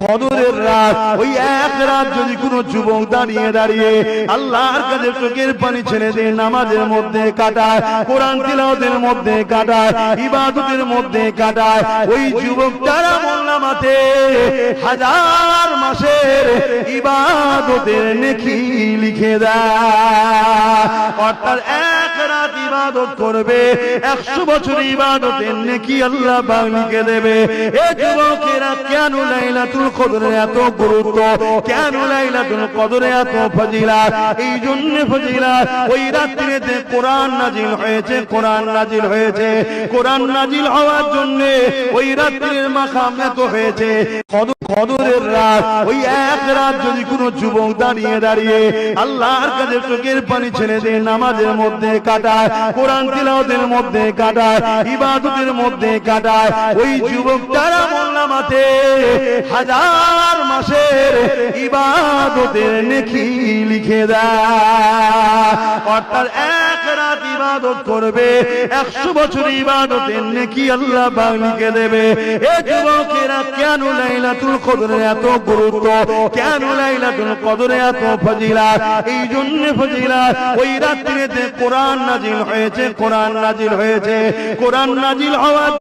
কদরের রাত, ওই এক রাত যদি কোনো যুবক দাঁড়িয়ে দাঁড়িয়ে আল্লাহর কাছে চোখের পানি ছেড়ে দিয়ে নামাজের মধ্যে কাটায়, কোরআন তিলাওয়াতের মধ্যে কাটায়, ইবাদতের মধ্যে কাটায়, ওই যুবক তারা মোল্লামাতে হাজার মাসের ইবাদতের নেকি লিখে দেয়। অর্থাৎ এক রাত ইবাদত করবে, 100 বছর ইবাদতের নেকি আল্লাহ পাক লিখে দেবে। এ যুবকেরা, কেন লাইলাতুল কদরের এত গুরুত্ব, কেন লাইলাতুল কদরে এত ফজিলাত? এই জন্য ফজিলাত, ওই রাত্রিতে কোরআন নাজিল হয়েছে, কোরআন নাজিল হয়েছে, কোরআন নাজিল হওয়ার জন্য ওই রাত্রির মাকাম এত হয়েছে। কদরের রাত, ওই এক রাত যদি কোনো যুবক দাঁড়িয়ে দাঁড়িয়ে আল্লাহর কাছে চোখের পানি ছেড়ে দিয়ে নামাজের মধ্যে কাটায়, কোরআন তিলাওয়াতের মধ্যে কাটায়, ইবাদতের মধ্যে কাটায়, ওই যুবক তারা মোল্লামাতে হাজার মাসের ইবাদতের নেকি লিখে দেয়। অর্থাৎ এক রাত ইবাদত করবে, 100 বছর ইবাদতের নেকি আল্লাহ পাক লিখে দেবে। এ যুবকেরা, কেন লাইলাতুল কদরের এত গুরুত্ব, কেন লাইলাতুল কদরে এত ফজিলাত? এই জন্য ফজিলাত, ওই রাত্রিতে কোরআন নাজিল হয়েছে, কোরআন নাজিল হয়েছে, কোরআন নাজিল হওয়ার